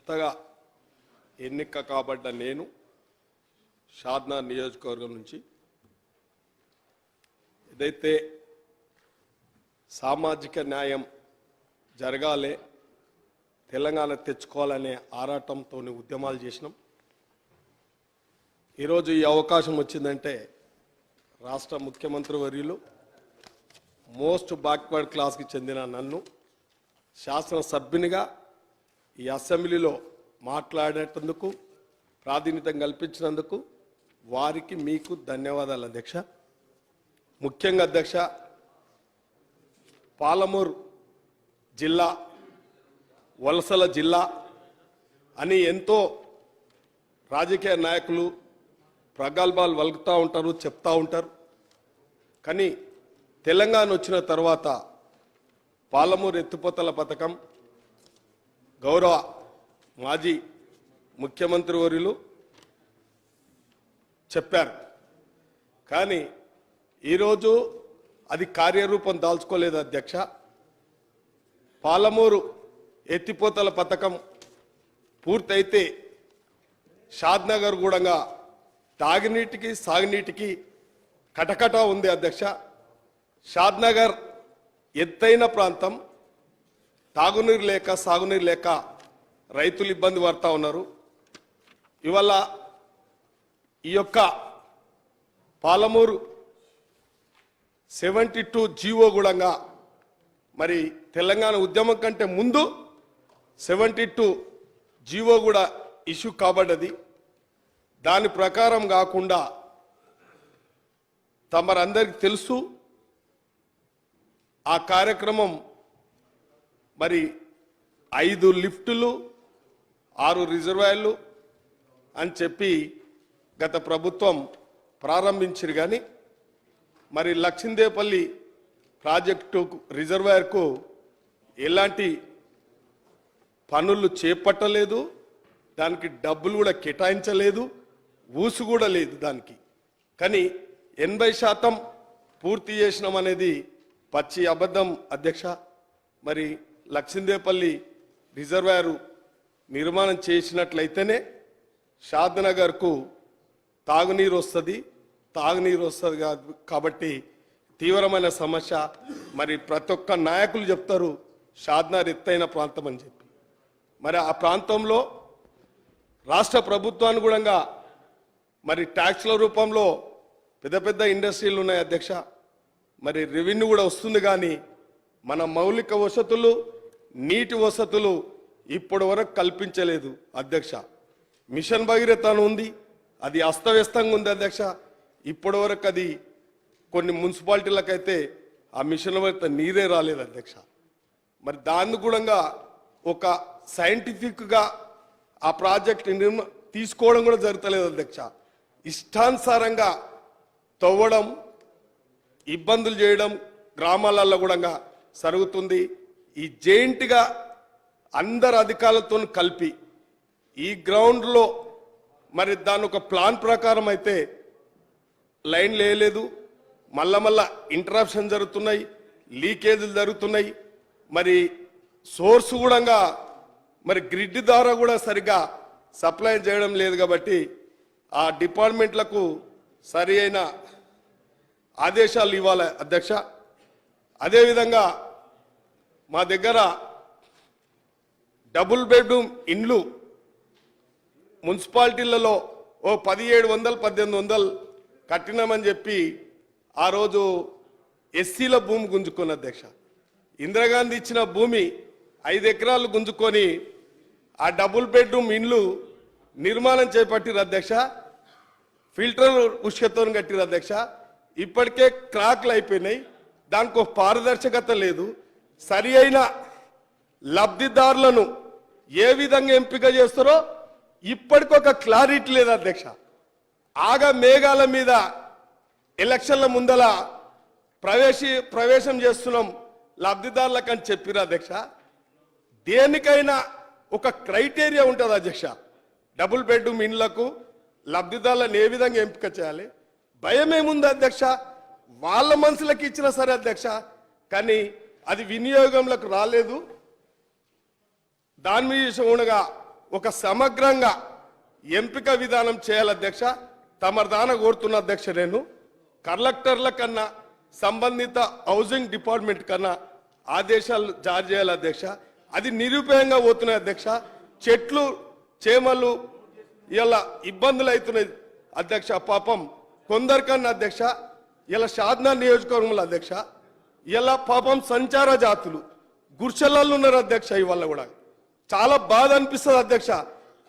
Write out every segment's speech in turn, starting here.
కొత్తగా ఎన్నిక కాబడ్డ నేను షాద్నగర్ నియోజకవర్గం నుంచి ఏదైతే సామాజిక న్యాయం జరగాలి, తెలంగాణ తెచ్చుకోవాలనే ఆరాటంతో ఉద్యమాలు చేసినాం. ఈరోజు ఈ అవకాశం వచ్చిందంటే రాష్ట్ర ముఖ్యమంత్రి వర్యులు మోస్ట్ బ్యాక్వర్డ్ క్లాస్కి చెందిన నన్ను శాసనసభ్యునిగా ఈ అసెంబ్లీలో మాట్లాడేటందుకు ప్రాతినిధ్యం కల్పించినందుకు వారికి మీకు ధన్యవాదాలు అధ్యక్ష. ముఖ్యంగా అధ్యక్ష, పాలమూరు జిల్లా వలసల జిల్లా అని ఎంతో రాజకీయ నాయకులు ప్రగల్భాలు వలుకుతూ ఉంటారు, చెప్తూ ఉంటారు. కానీ తెలంగాణ వచ్చిన తర్వాత పాలమూరు ఎత్తిపోతల పథకం గౌరవ మాజీ ముఖ్యమంత్రి వర్యులు చెప్పారు. కానీ ఈరోజు అది కార్యరూపం దాల్చుకోలేదు అధ్యక్ష. పాలమూరు ఎత్తిపోతల పథకం పూర్తయితే షాద్నగర్ కూడా తాగునీటికి సాగునీటికి కటకట ఉంది అధ్యక్ష. షాద్నగర్ ఎత్తైన ప్రాంతం, తాగునీరు లేక సాగునీరు లేక రైతులు ఇబ్బంది పడుతూ ఉన్నారు. ఇవాళ ఈ యొక్క పాలమూరు 72 జీవో కూడా మరి తెలంగాణ ఉద్యమం కంటే ముందు 72 జీవో కూడా ఇష్యూ కాబడ్డది. దాని ప్రకారం కాకుండా తమరందరికీ తెలుసు ఆ కార్యక్రమం మరి 5 లిఫ్టులు 6 రిజర్వాయర్లు అని చెప్పి గత ప్రభుత్వం ప్రారంభించారు. కానీ మరి లక్ష్మీదేపల్లి ప్రాజెక్టు రిజర్వాయర్కు ఎలాంటి పనులు చేపట్టలేదు, దానికి డబ్బులు కూడా కేటాయించలేదు, ఊసు కూడా లేదు దానికి. కానీ 80% పూర్తి చేసినాం అనేది పచ్చి అబద్ధం అధ్యక్ష. మరి లక్ష్మీదేపల్లి రిజర్వాయర్ నిర్మాణం చేసినట్లయితేనే షాద్నగర్కు తాగునీరు వస్తుంది కాబట్టి తీవ్రమైన సమస్య. మరి ప్రతి ఒక్క నాయకులు చెప్తారు షాద్నగర్ ఎత్తైన ప్రాంతం అని చెప్పి. మరి ఆ ప్రాంతంలో రాష్ట్ర ప్రభుత్వాన్ని కూడా మరి ట్యాక్స్ల రూపంలో పెద్ద పెద్ద ఇండస్ట్రీలు ఉన్నాయి అధ్యక్ష. మరి రెవెన్యూ కూడా వస్తుంది. కానీ మన మౌలిక వసతులు, నీటి వసతులు ఇప్పటి వరకు కల్పించలేదు అధ్యక్ష. మిషన్ భగీరథ ఉంది, అది అస్తవ్యస్తంగా ఉంది అధ్యక్ష. ఇప్పటి వరకు అది కొన్ని మున్సిపాలిటీలకైతే ఆ మిషన్ భగీరథ నీరే రాలేదు అధ్యక్ష. మరి దాన్ని కూడా ఒక సైంటిఫిక్గా ఆ ప్రాజెక్ట్ తీసుకోవడం కూడా జరుగుతలేదు అధ్యక్ష. ఇష్టానుసారంగా తవ్వడం, ఇబ్బందులు చేయడం గ్రామాలలో కూడా జరుగుతుంది. ఈ జైంట్గా అందరు అధికారులతో కలిపి ఈ గ్రౌండ్లో మరి దాని ఒక ప్లాన్ ప్రకారం అయితే లైన్ లేదు, మళ్ళా ఇంటరప్షన్ జరుగుతున్నాయి, లీకేజీలు జరుగుతున్నాయి. మరి సోర్స్ కూడా మరి గ్రిడ్ ద్వారా కూడా సరిగ్గా సప్లై చేయడం లేదు. కాబట్టి ఆ డిపార్ట్మెంట్లకు సరి అయిన ఆదేశాలు ఇవ్వాలి అధ్యక్ష. అదేవిధంగా మా దగ్గర డబుల్ బెడ్రూమ్ ఇండ్లు మున్సిపాలిటీలలో 1700 1800 కట్టినామని చెప్పి ఆ రోజు ఎస్సీల భూమి గుంజుకున్న అధ్యక్ష. ఇందిరాగాంధీ ఇచ్చిన భూమి 5 ఎకరాలు గుంజుకొని ఆ డబుల్ బెడ్రూమ్ ఇండ్లు నిర్మాణం చేపట్టిరు అధ్యక్ష. ఫిల్టర్ ఉష్కతో కట్టిరు అధ్యక్ష. ఇప్పటికే క్రాక్లు అయిపోయినాయి, దానికి ఒక పారదర్శకత లేదు. సరి అయిన లబ్ధిదారులను ఏ విధంగా ఎంపిక చేస్తారో ఇప్పటికొక క్లారిటీ లేదు అధ్యక్ష. ఆగా మేఘాల మీద ఎలక్షన్ల ముందల ప్రవేశం చేస్తున్నాం లబ్ధిదారులకు అని చెప్పిరు అధ్యక్ష. దేనికైనా ఒక క్రైటీరియా ఉంటుంది అధ్యక్ష. డబుల్ బెడ్రూమ్ ఇండ్లకు లబ్ధిదారులను ఏ విధంగా ఎంపిక చేయాలి? భయం ఏముంది అధ్యక్ష? వాళ్ళ మనసులకు ఇచ్చిన సరే అధ్యక్ష, కానీ అది వినియోగంలోకి రాలేదు. దాని మీద ఉండగా ఒక సమగ్రంగా ఎంపిక విధానం చేయాలి అధ్యక్ష. తమర్దాన కోరుతున్న అధ్యక్ష, నేను కలెక్టర్ల కన్నా సంబంధిత హౌసింగ్ డిపార్ట్మెంట్ కన్నా ఆదేశాలు జారీ చేయాలి అధ్యక్ష. అది నిరుపయోగంగా పోతున్నాయి అధ్యక్ష. చెట్లు చేమలు ఇలా ఇబ్బందులు అవుతున్నాయి అధ్యక్ష. పాపం కొందరికన్నా అధ్యక్ష ఇలా షాద్నా నియోజకవర్గంలో అధ్యక్ష ఇలా పాపం సంచార జాతులు గుర్షలలో ఉన్నారు అధ్యక్ష. ఇవాళ కూడా చాలా బాధ అనిపిస్తుంది అధ్యక్ష.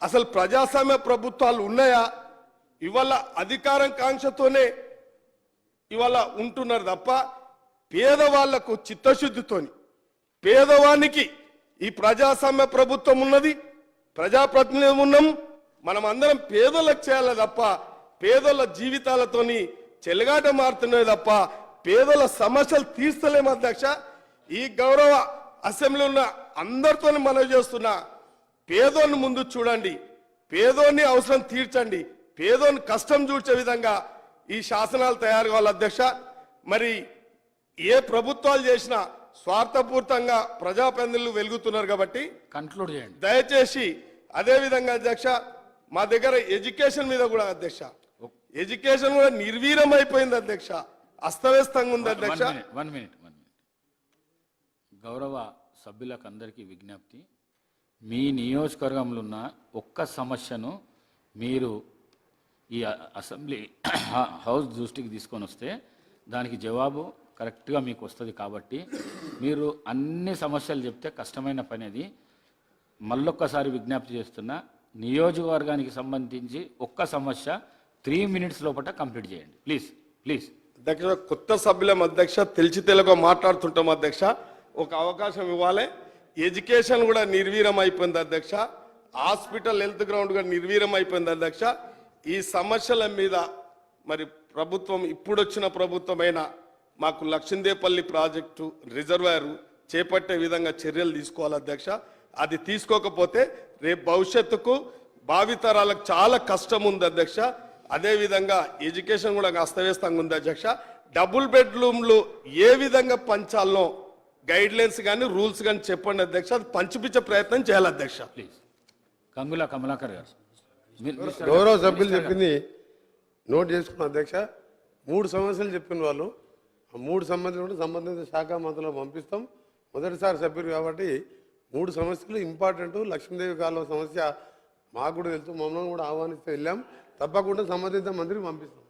అసలు ప్రజాస్వామ్య ప్రభుత్వాలు ఉన్నాయా? ఇవాళ అధికారం కాంక్షతోనే ఇవాళ ఉంటున్నారు తప్ప పేదవాళ్లకు చిత్తశుద్ధితోని పేదవానికి ఈ ప్రజాస్వామ్య ప్రభుత్వం ఉన్నది, ప్రజాప్రతినిధులు ఉన్నాం, మనం అందరం పేదలకు చేయాలి తప్ప పేదల జీవితాలతోని చెలగాట మారుతున్నాయి తప్ప పేదల సమస్యలు తీర్చలేము అధ్యక్ష. ఈ గౌరవ అసెంబ్లీ ఉన్న అందరితో మనవి చేస్తున్నా, పేదోని ముందు చూడండి, పేదోని అవసరం తీర్చండి, పేదోని కష్టం చూసే విధంగా ఈ శాసనాలు తయారు కావాలి అధ్యక్ష. మరి ఏ ప్రభుత్వాలు చేసినా స్వార్థపూర్తంగా ప్రజాప్రతినిధులు వెలుగుతున్నారు కాబట్టి కన్క్లూడ్ చేయండి దయచేసి. అదే విధంగా అధ్యక్ష మా దగ్గర ఎడ్యుకేషన్ మీద కూడా అధ్యక్ష ఎడ్యుకేషన్ కూడా నిర్వీర్యం అయిపోయింది అధ్యక్ష, అస్తవ్యస్తంగా ఉంది అధ్యక్ష. వన్ మినిట్ గౌరవ సభ్యులకు అందరికీ విజ్ఞప్తి, మీ నియోజకవర్గంలో ఉన్న ఒక్క సమస్యను మీరు ఈ అసెంబ్లీ హౌస్ దృష్టికి తీసుకొని వస్తే దానికి జవాబు కరెక్ట్గా మీకు వస్తుంది. కాబట్టి మీరు అన్ని సమస్యలు చెప్తే కష్టమైన పని అది. మళ్ళొక్కసారి విజ్ఞప్తి చేస్తున్నా, నియోజకవర్గానికి సంబంధించి ఒక్క సమస్య 3 minutes లోపల కంప్లీట్ చేయండి ప్లీజ్. అధ్యక్ష కొత్త సభ్యులం అధ్యక్ష, తెలిసి తెలుగు మాట్లాడుతుంటాం అధ్యక్ష, ఒక అవకాశం ఇవ్వాలి. ఎడ్యుకేషన్ కూడా నిర్వీర్యం అయిపోయింది అధ్యక్ష, హాస్పిటల్ హెల్త్ గ్రౌండ్ కూడా నిర్వీర్యం అయిపోయింది అధ్యక్ష. ఈ సమస్యల మీద మరి ప్రభుత్వం ఇప్పుడు వచ్చిన ప్రభుత్వమైన మాకు లక్ష్మీదేపల్లి ప్రాజెక్టు రిజర్వాయర్ చేపట్టే విధంగా చర్యలు తీసుకోవాలి అధ్యక్ష. అది తీసుకోకపోతే రేపు భవిష్యత్తుకు భావితరాలకు చాలా కష్టం ఉంది అధ్యక్ష. అదేవిధంగా ఎడ్యుకేషన్ కూడా అస్తవ్యస్తంగా ఉంది అధ్యక్ష. డబుల్ బెడ్రూమ్లు ఏ విధంగా పంచాలనో గైడ్ లైన్స్ కానీ రూల్స్ కానీ చెప్పండి అధ్యక్ష, అది పంచిపించే ప్రయత్నం చేయాలి అధ్యక్ష. ప్లీజ్. కంగుల కమలాకర్ గారు. గౌరవ సభ్యులు చెప్పింది నోట్ చేసుకున్న అధ్యక్ష. 3 సమస్యలు చెప్పిన వాళ్ళు ఆ 3 సమస్యలు సంబంధిత శాఖ మంత్రులకు పంపిస్తాం. మొదటిసారి సభ్యులు కాబట్టి 3 సమస్యలు ఇంపార్టెంట్. లక్ష్మీదేవి కాలువ సమస్య మాకు కూడా తెలుసు, మమ్మల్ని కూడా ఆహ్వానిస్తే వెళ్ళాం. తప్పకుండా సంబంధిత మంత్రికి పంపిస్తాం.